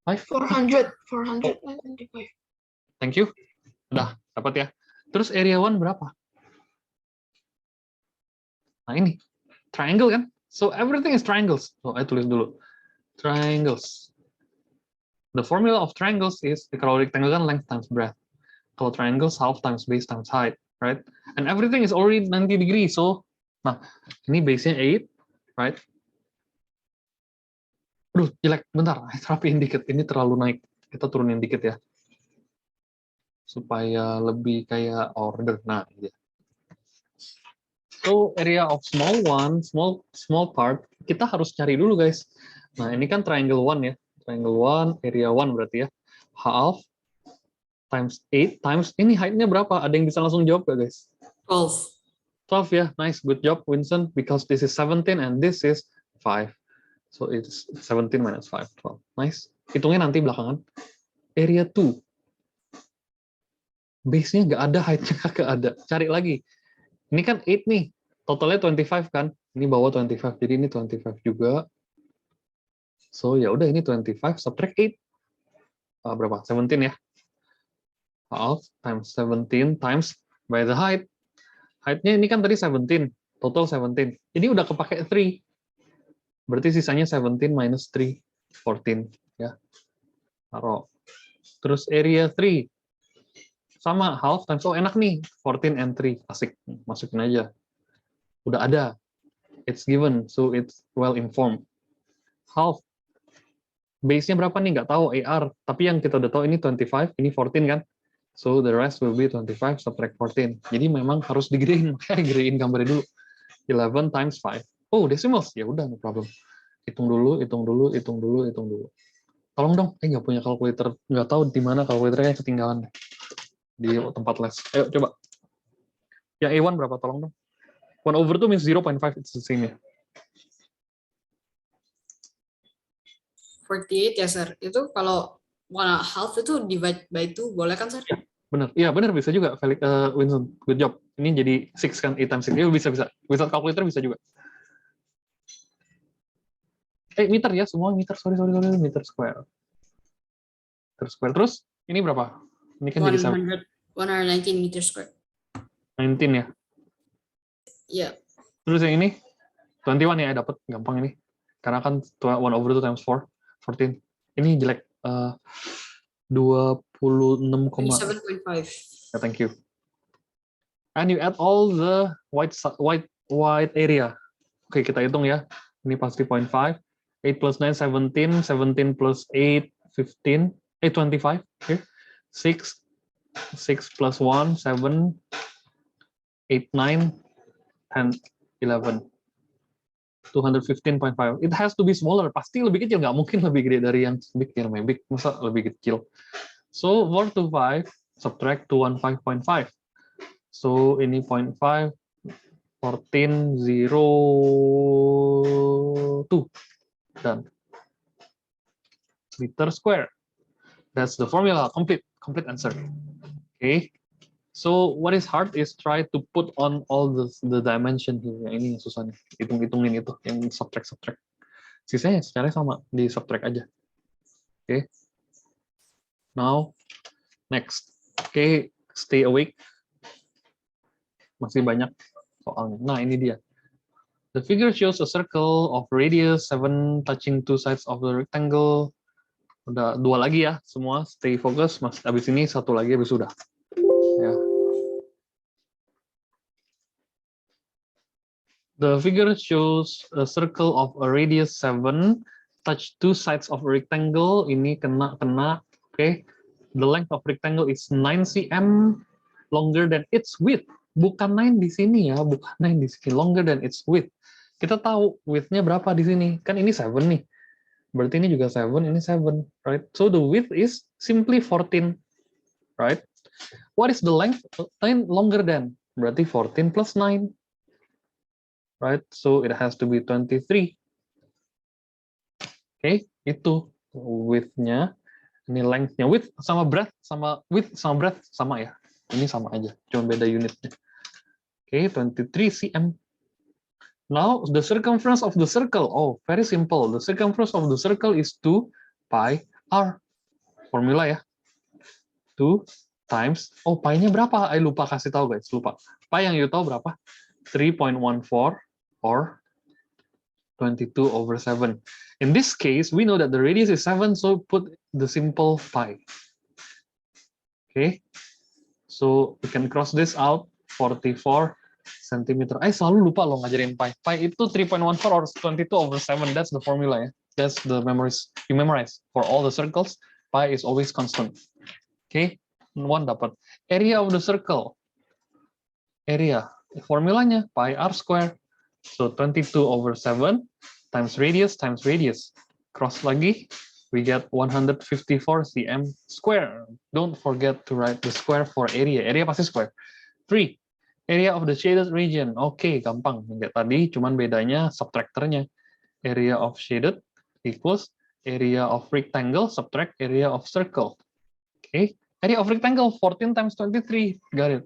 5. 425. Thank you. Udah, dapat ya. Terus area 1 berapa? Nah ini, triangle kan? So everything is triangles. So, saya tulis dulu. Triangles. The formula of triangles is, kalau rectangle kan length times breadth. Kalau triangles, half times base times height, right? And everything is already 90 degrees. So, nah, ini base-nya 8, right? Aduh, jelek. Bentar, rapiin dikit. Ini terlalu naik. Kita turunin dikit ya. Supaya lebih kayak order. Nah, ya. So, area of small one, small part, kita harus cari dulu, guys. Nah, ini kan triangle 1 ya. Triangle 1, area 1 berarti ya. Half times 8 times, ini height-nya berapa? Ada yang bisa langsung jawab gak, guys? 12. 12 ya, nice, good job, Winston. Because this is 17 and this is 5. So, it's 17 minus 5, 12. Nice. Hitungnya nanti belakangan. Area 2. Base-nya nggak ada, height-nya nggak ada. Cari lagi. Ini kan 8 nih, totalnya 25 kan? Ini bawah 25, jadi ini 25 juga. So ya udah ini 25 subtract 8. Berapa? 17 ya. Half times 17 times by the height. Height-nya ini kan tadi 17, total 17. Ini udah kepake 3. Berarti sisanya 17 minus 3, 14 ya. Taruh. Terus area 3. Sama half times, oh enak nih, 14 and 3, asik, masukin aja. Udah ada, it's given, so it's well informed. Half, base-nya berapa nih, nggak tahu, AR, tapi yang kita udah tahu ini 25, ini 14 kan, so the rest will be 25 subtract 14. Jadi memang harus digedein, makanya gedein gambarnya dulu. 11 times 5, oh decimals, ya udah, no problem. Hitung dulu. Tolong dong, nggak punya kalkulator, nggak tahu di mana kalkulatornya ketinggalan deh. Di tempat les. Ayo coba. Yang A1 berapa? Tolong dong. 1/2 means 0.5. It's the same ya. 48 ya, Sir. Itu kalau 1/2 itu divide by 2, boleh kan, Sir? Ya, benar. Iya, benar, bisa juga. Felix, Winston, good job. Ini jadi 6 kan, 8 times 6. Bisa. Without calculator bisa juga. Meter ya, semua meter. Sorry. Meter square. Terus, ini berapa? Ini kan jadi 119 meter square. 19 ya. Iya. Terus yang ini 21 ya, dapat gampang ini. Karena kan 1/2 times 4, 14. Ini jelek. 26, 7.5. yeah, thank you. And you add all the white area. Oke, kita hitung ya. Ini pasti 0.5. 8 plus 9, 17. 17 plus 8, 15. 25 here. 6. 6 plus 1, 7. 8, 9, 10, 11. 215.5. It has to be smaller. Pasti lebih kecil. Nggak mungkin lebih gede dari yang big. Yang namanya big. Masa lebih kecil? So 425 subtract 215.5. So ini 0.5. 1402. Done. Meter square. That's the formula. Complete answer. Okay. So what is hard is try to put on all the dimension here. Yang ini yang susah nih. Hitung-hitungin itu, yang subtract. Sisanya secara sama, di subtract aja. Okay. Now next. Okay, stay awake. Masih banyak soalnya. Nah, ini dia. The figure shows a circle of radius 7 touching two sides of the rectangle. Udah 2 lagi ya, semua stay focus. Mas, abis ini 1 lagi habis sudah. Ya. The figure shows a circle of a radius 7 touch two sides of a rectangle. Ini kena. Okay. The length of rectangle is 9 cm longer than its width. Bukan 9 di sini ya, bukan 9 di sini. Longer than its width. Kita tahu width-nya berapa di sini. Kan ini 7 nih. Berarti ini juga 7, ini 7, right? So the width is simply 14, right? What is the length? 9 longer than. Berarti 14 plus 9. Right? So it has to be 23. Okay, itu width-nya. Ini length-nya. Width sama breadth sama breadth sama ya. Ini sama aja, cuma beda unitnya. Okay, 23 cm. Now the circumference of the circle. Oh, very simple. The circumference of the circle is 2 pi r. Formula ya. 2 times. Oh, pi-nya berapa? Lupa kasih tahu guys. Lupa. Pi yang you tahu berapa? 3.14 or 22/7. In this case, we know that the radius is 7, so put the simple pi. Okay, so we can cross this out, 44 cm. Selalu lupa loh ngajarin pi. Pi itu 3.14 or 22/7. That's the formula ya. That's the memories you memorize. For all the circles, pi is always constant. Okay, 1 dapat. Area of the circle. Area. Formulanya pi r square. So 22/7 times radius. Cross lagi, we get 154 cm square. Don't forget to write the square for area. Area pasti square. 3. Area of the shaded region. Oke, gampang. Kayak tadi, cuman bedanya subtractornya. Area of shaded equals area of rectangle subtract area of circle. Oke, area of rectangle 14 times 23. Got it.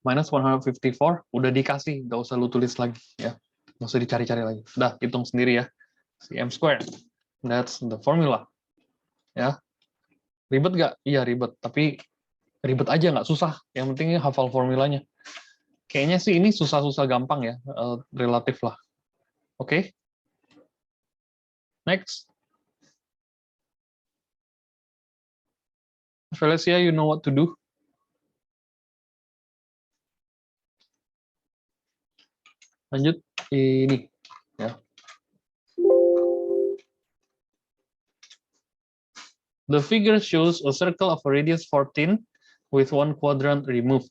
Minus 154, udah dikasih, nggak usah lu tulis lagi ya, nggak usah dicari-cari lagi. Udah hitung sendiri ya, cm square. That's the formula. Ya, ribet nggak? Iya ribet, tapi ribet aja nggak susah. Yang penting hafal formulanya. Kayaknya sih ini susah-susah gampang ya, relatif lah. Oke. Next. Felicia, you know what to do? Lanjut ini ya. The figure shows a circle of a radius 14 with 1 quadrant removed,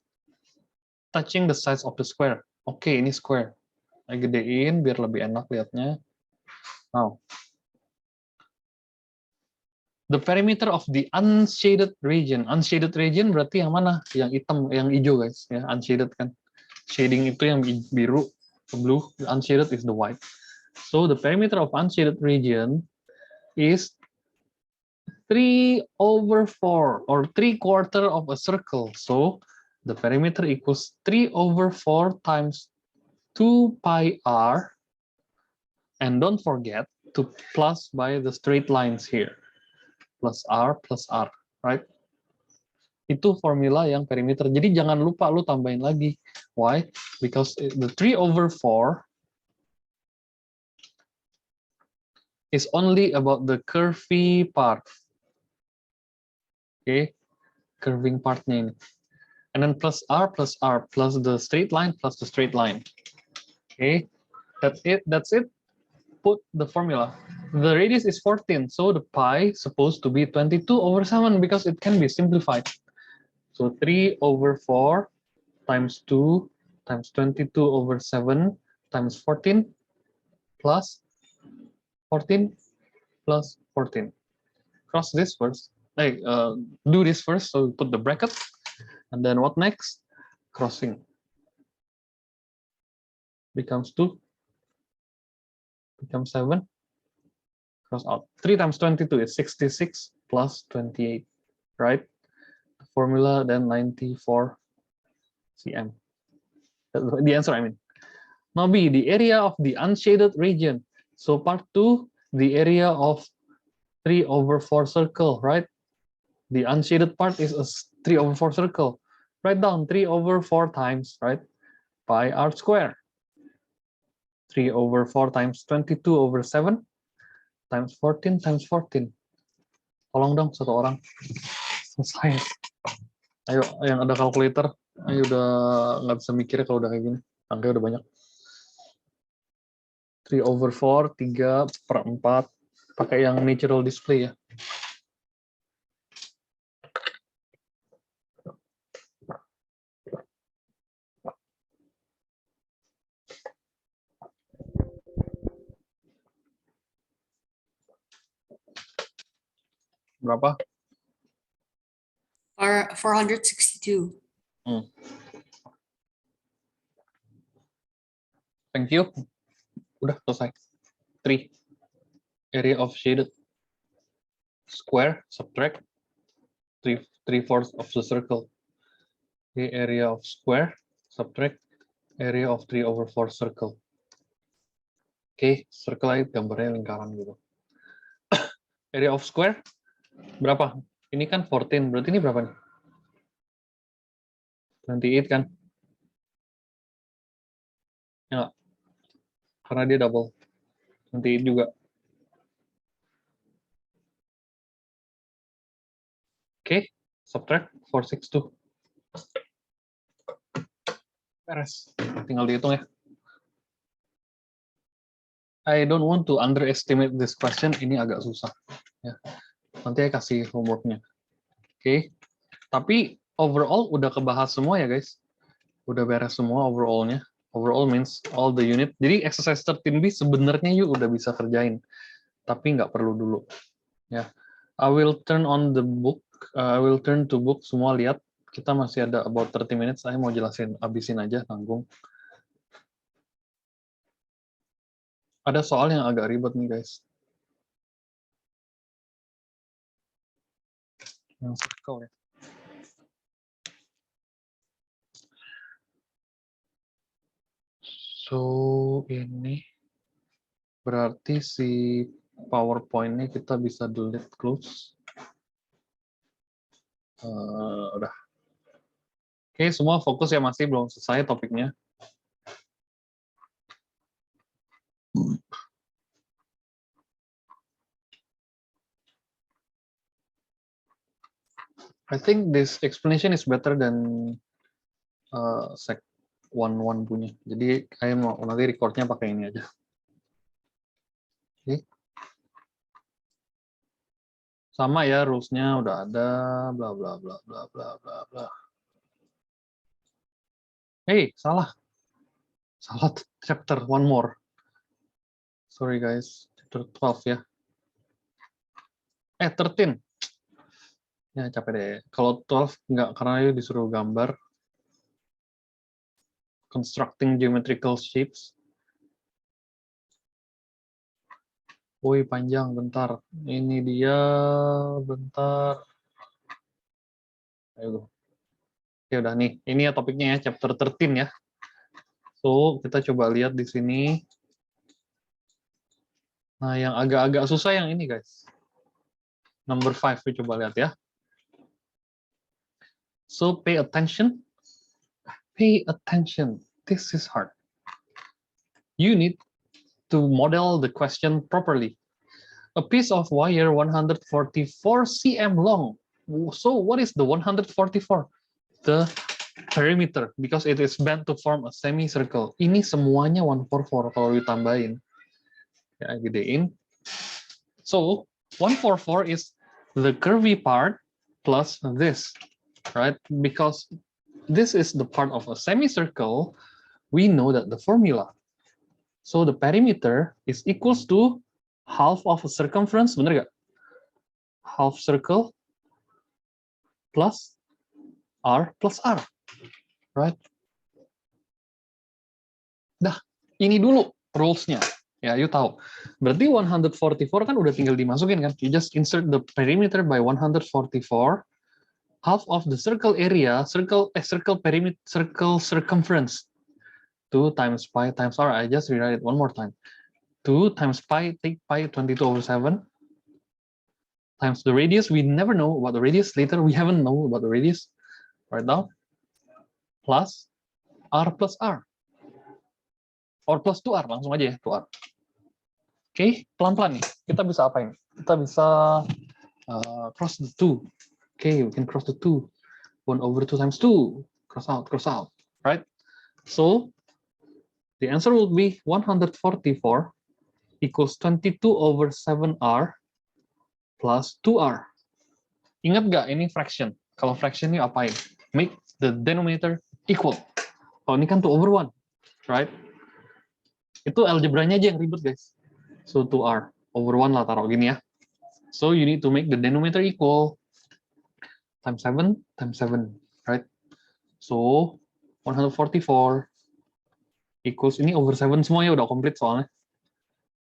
touching the sides of the square. Oke, ini square. Saya gedein biar lebih enak lihatnya. Now, the perimeter of the unshaded region. Unshaded region berarti yang mana? Yang hitam, yang hijau guys. Ya, unshaded kan. Shading itu yang biru. The blue, the unshaded is the white. So the perimeter of unshaded region is 3/4 or 3/4 of a circle. So the perimeter equals 3/4 times 2 pi r. And don't forget to plus by the straight lines here. Plus r, right? Itu formula yang perimeter. Jadi jangan lupa lu tambahin lagi. Why? Because the 3/4 is only about the curvy part. Okay, curving partnya ini. And then plus r plus the straight line plus the straight line. Okay, that's it. put the formula. The radius is 14, so the pi supposed to be 22/7 because it can be simplified. So 3/4 times 2 times 22/7 times 14 plus 14 plus 14. Cross this first. Do this first. So put the bracket, and then what next? Crossing. Becomes 2. Becomes 7. Cross out. 3 times 22 is 66 plus 28, right? The formula then 94 cm. That's the answer, I mean. Now B, the area of the unshaded region. So part 2, the area of 3/4 circle, right? The unshaded part is a 3/4 circle. Write down 3/4 times, right? Pi r square. 3/4 times 22/7 times 14 times 14. Tolong dong satu orang. Selesai. Ayo, yang ada kalkulator. Ayo, udah nggak bisa mikir kalau udah kayak gini. Angka udah banyak. 3/4, 3/4. Pakai yang natural display ya. Berapa? 462. Thank you. Udah selesai. 3. Area of shaded square, subtract 3/4 of the circle. The area of square, subtract area of 3/4 circle. Oke, circle aja gambarnya lingkaran gitu. Area of square berapa? Ini kan 14, berarti ini berapa nih? 28 kan? Ya, karena dia double. 28 juga. Oke, subtract 462. Beres. Tinggal dihitung ya. I don't want to underestimate this question. Ini agak susah. Ya. Nanti saya kasih homeworknya. Oke. Tapi overall udah kebahas semua ya guys. Udah beres semua overallnya. Overall means all the unit. Jadi exercise 13B sebenarnya yuk udah bisa kerjain. Tapi nggak perlu dulu. Ya. I will turn on the book. I will turn to book. Semua lihat. Kita masih ada about 30 minutes. Saya mau jelasin. Abisin aja, tanggung. Ada soal yang agak ribet nih guys. Yang circle ya. So, ini berarti si PowerPoint-nya kita bisa delete close. Udah. Oke, semua fokus ya, masih belum selesai topiknya. I think this explanation is better than sec 1 punya. Jadi saya mau nanti recordnya pakai ini aja. Oke. Sama ya rules-nya udah ada, bla bla bla bla bla bla bla. Hey, salah. Salah chapter, one more. Sorry guys, chapter 12 ya. 13. Ya capek deh. Kalau 12 nggak, karena dia disuruh gambar. Constructing geometrical shapes. Woi panjang, bentar. Ini dia, bentar. Ayo. Oke udah nih. Ini ya topiknya ya, chapter 13 ya. So kita coba lihat di sini. Nah yang agak-agak susah yang ini guys. Number 5, coba lihat ya. So pay attention. Pay attention. This is hard. You need to model the question properly. A piece of wire 144 cm long. So what is the 144? The perimeter, because it is bent to form a semicircle. Ini semuanya 144 kalau ditambahin. I gedein. So 144 is the curvy part plus this, right? Because this is the part of a semicircle, we know that the formula. So the perimeter is equals to half of a circumference, bener gak? Half circle plus R plus R, right? Dah, ini dulu rules-nya. Ya, you tahu. Berarti 144 kan udah tinggal dimasukin kan? You just insert the perimeter by 144. Half of the circle area, circle perimeter, circle circumference. 2 times pi times r. I just rewrite it one more time. 2 times pi, take pi 22/7. Times the radius. We never know about the radius. Later, we haven't know about the radius. Right now. Plus r plus r. Or plus 2r. Langsung aja ya, 2r. Oke, pelan-pelan nih. Kita bisa apain? Kita bisa cross the 2. Okay, we can cross the 2. 1/2 times 2. Cross out, right? So, the answer will be 144 equals 22/7r plus 2r. Ingat nggak ini fraction? Kalau fraction ini apain? Make the denominator equal. Kalau ini kan 2/1, right? Itu algebranya aja yang ribet, guys. So 2r/1 lah, taruh gini ya. So you need to make the denominator equal. Times 7 times 7, right? So 144 equals ini over 7 semuanya udah komplit soalnya.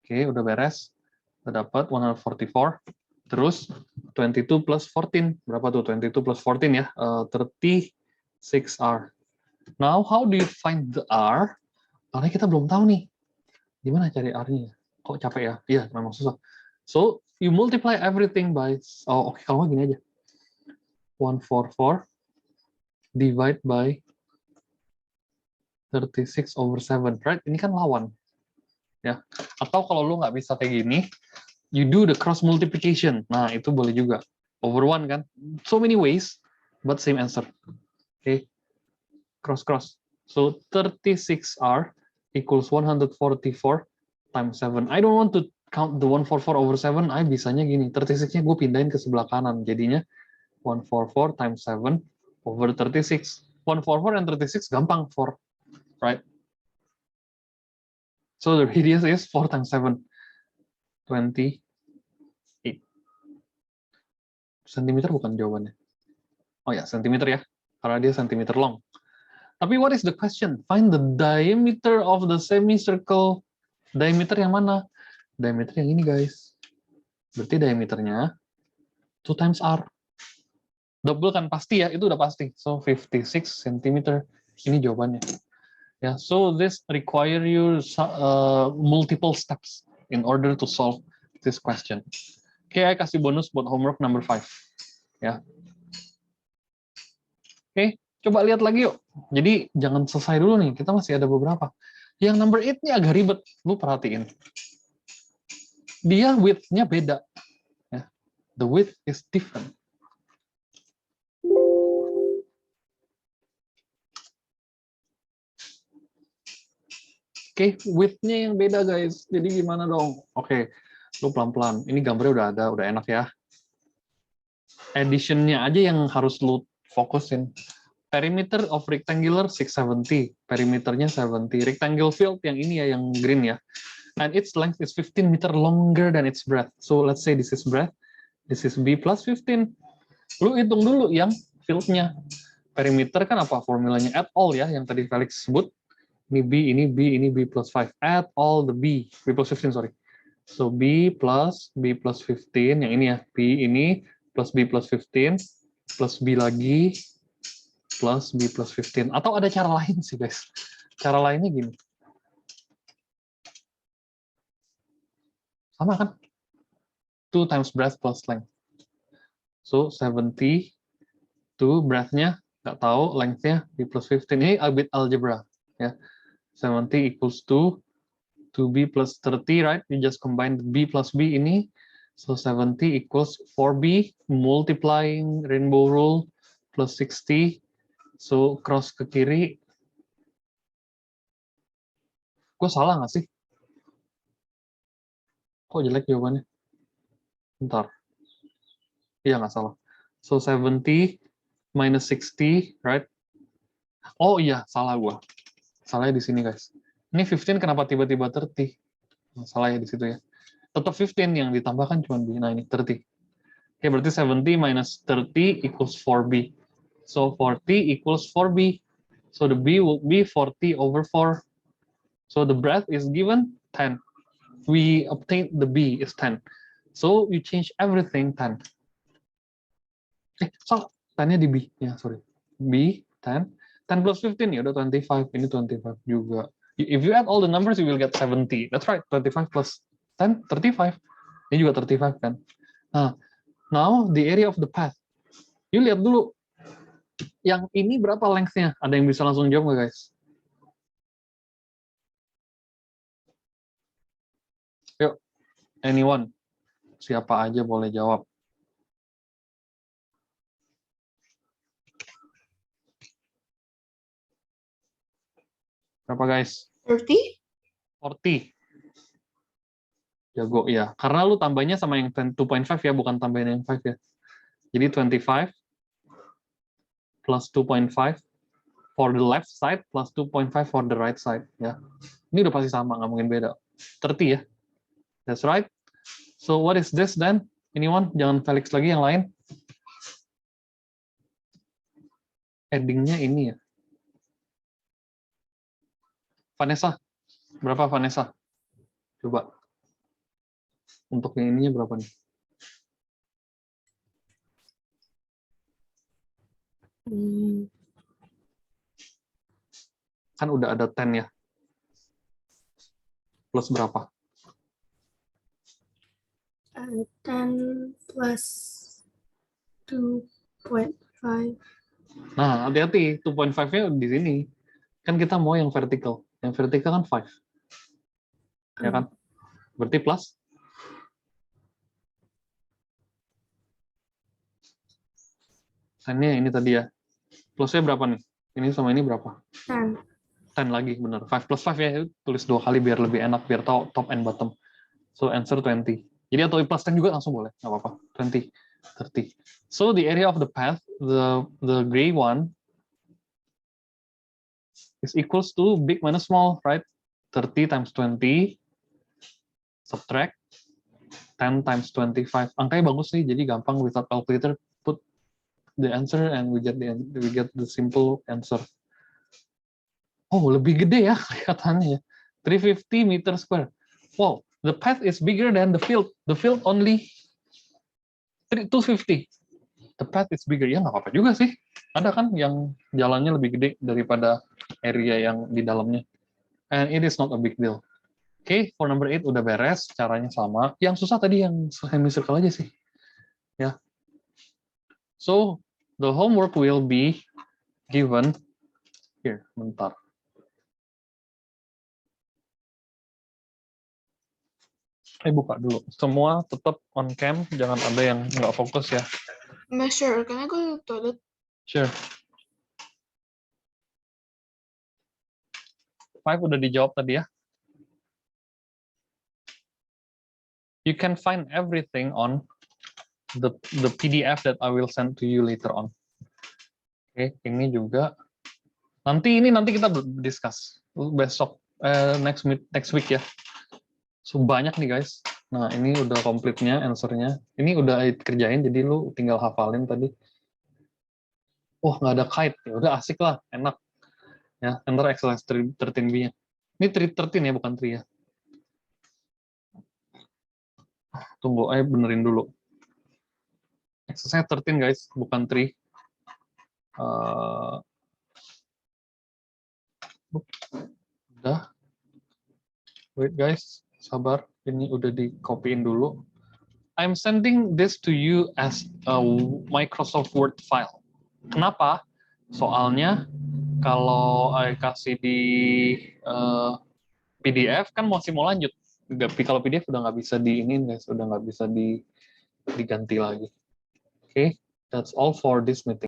Oke, udah beres. Udah dapat 144. Terus 22 plus 14. Berapa tuh? 22 plus 14 ya. 36R. Now, how do you find the R? Karena kita belum tahu nih. Gimana cari R-nya? Kok capek ya? Iya, memang susah. So, you multiply everything by... Oh, oke, kalau nggak gini aja. 144 divide by 36/7, right? Ini kan lawan. Ya. Atau kalau lu nggak bisa kayak gini, you do the cross multiplication. Nah, itu boleh juga. Over 1 kan? So many ways, but same answer. Okay. Cross. So 36R equals 144 times 7. I don't want to count the 144/7. I bisanya gini. 36-nya gue pindahin ke sebelah kanan. Jadinya 144 times 7 over 36. 144 and 36 gampang, 4. Right? So the radius is 4 times 7. 28. Sentimeter bukan jawabannya. Oh ya, sentimeter ya. Karena dia sentimeter long. Tapi what is the question? Find the diameter of the semicircle. Diameter yang mana? Diameter yang ini, guys. Berarti diameternya 2 times R. Double kan pasti ya, itu udah pasti. So 56 cm. Ini jawabannya. Ya, so this require you multiple steps in order to solve this question. Oke, saya kasih bonus buat homework number 5. Ya. Oke, coba lihat lagi yuk. Jadi jangan selesai dulu nih, kita masih ada beberapa. Yang number 8 ini agak ribet, lu perhatiin. Dia width-nya beda. Ya. The width is different. Oke, width-nya yang beda, guys. Jadi gimana dong? Oke, lu pelan-pelan. Ini gambarnya udah enak ya. Addition-nya aja yang harus lu fokusin. Perimeter of rectangular 670. Perimeternya 70. Rectangle field yang ini ya, yang green ya. And its length is 15 meter longer than its breadth. So let's say this is breadth. This is B plus 15. Lu hitung dulu yang field-nya. Perimeter kan apa? Formulanya add all ya, yang tadi Felix sebut. Ini B, ini B, ini B plus 5. Add all the B plus 15, sorry. So B plus 15, yang ini ya. B ini plus B plus 15, plus B lagi, plus B plus 15. Atau ada cara lain sih, guys. Cara lainnya gini. Sama kan? 2 times breadth plus length. So 70, 2 breadth-nya nggak tahu, length-nya B plus 15. Ini a bit algebra. Ya. 70 equals to 2B plus 30, right? You just combine B plus B ini. So 70 equals 4B multiplying rainbow rule plus 60. So cross ke kiri. Gue salah nggak sih? Kok jelek jawabannya? Bentar. Iya, nggak salah. So 70 minus 60, right? Oh iya, salah gua. Salahnya di sini, guys. Ini 15 kenapa tiba-tiba 30? Salah ya di situ ya. Tetap 15 yang ditambahkan cuma B. Nah, ini 30. Oke, berarti 70 minus 30 equals 4B. So 40 equals 4B. So the B will be 40 over 4. So the breadth is given 10. We obtained the B is 10. So you change everything 10. Salah. 10-nya di B. Ya, sorry. B, 10. 10 plus 15, ya udah 25. Ini 25 juga. If you add all the numbers, you will get 70. That's right. 25 plus 10, 35. Ini juga 35 kan. Nah, now the area of the path. You lihat dulu. Yang ini berapa length-nya? Ada yang bisa langsung jawab nggak, guys? Yuk, anyone. Siapa aja boleh jawab. Berapa, guys? 30? 40. Jago, ya. Karena lu tambahnya sama yang 2.5 ya, bukan tambahin yang 5 ya. Jadi 25 plus 2.5 for the left side plus 2.5 for the right side. Ya. Ini udah pasti sama, nggak mungkin beda. 30 ya. That's right. So what is this then? Anyone? Jangan Felix lagi, yang lain. Heading-nya ini ya. Vanessa. Berapa Vanessa? Coba. Untuk yang ininya berapa nih? Kan udah ada 10 ya. Plus berapa? 10 plus 2.5. Nah, hati-hati. 2.5-nya di sini. Kan kita mau yang vertical. Yang vertical kan 5. Ya kan? Berarti plus? N-nya ini tadi ya. Plusnya berapa nih? Ini sama ini berapa? 10. 10 lagi, benar. 5 plus 5 ya, tulis 2 kali biar lebih enak, biar tahu top and bottom. So answer 20. Jadi atau plus 10 juga langsung boleh, nggak apa-apa. 20, 30. So the area of the path, the gray one, is equals to big minus small, right? 30 times 20, subtract 10 times 25. Angkanya bagus sih, jadi gampang without calculator, put the answer and we get the simple answer. Oh, lebih gede ya kelihatannya ya. 350 meter square. Wow, the path is bigger than the field. The field only 250. The path is bigger. Ya nggak apa-apa juga sih. Ada kan yang jalannya lebih gede daripada area yang di dalamnya. And it is not a big deal. Oke, for number 8 udah beres. Caranya sama. Yang susah tadi yang semicircle aja sih. Ya. So, the homework will be given here. Bentar. Buka dulu. Semua tetap on cam, jangan ada yang nggak fokus ya. Master, can I go to the toilet? Sure. 5 udah dijawab tadi ya. You can find everything on the PDF that I will send to you later on. Oke, ini juga. Nanti kita discuss besok, next week ya. So, banyak nih guys. Nah, ini udah komplitnya answer-nya. Ini udah kerjain, jadi lu tinggal hafalin tadi. Oh, nggak ada kite. Ya udah asik lah, enak. Ya, enter exercise 13B-nya. Ini 13 ya, bukan 3 ya. Tunggu, benerin dulu. Exercise 13 guys, bukan 3. Udah. Wait guys, sabar. Ini udah di-copyin dulu. I'm sending this to you as a Microsoft Word file. Kenapa? Soalnya kalau kasih di PDF kan masih mau lanjut. Tapi kalau PDF udah nggak bisa diinin guys, udah nggak bisa diganti lagi. Okay, that's all for this meeting.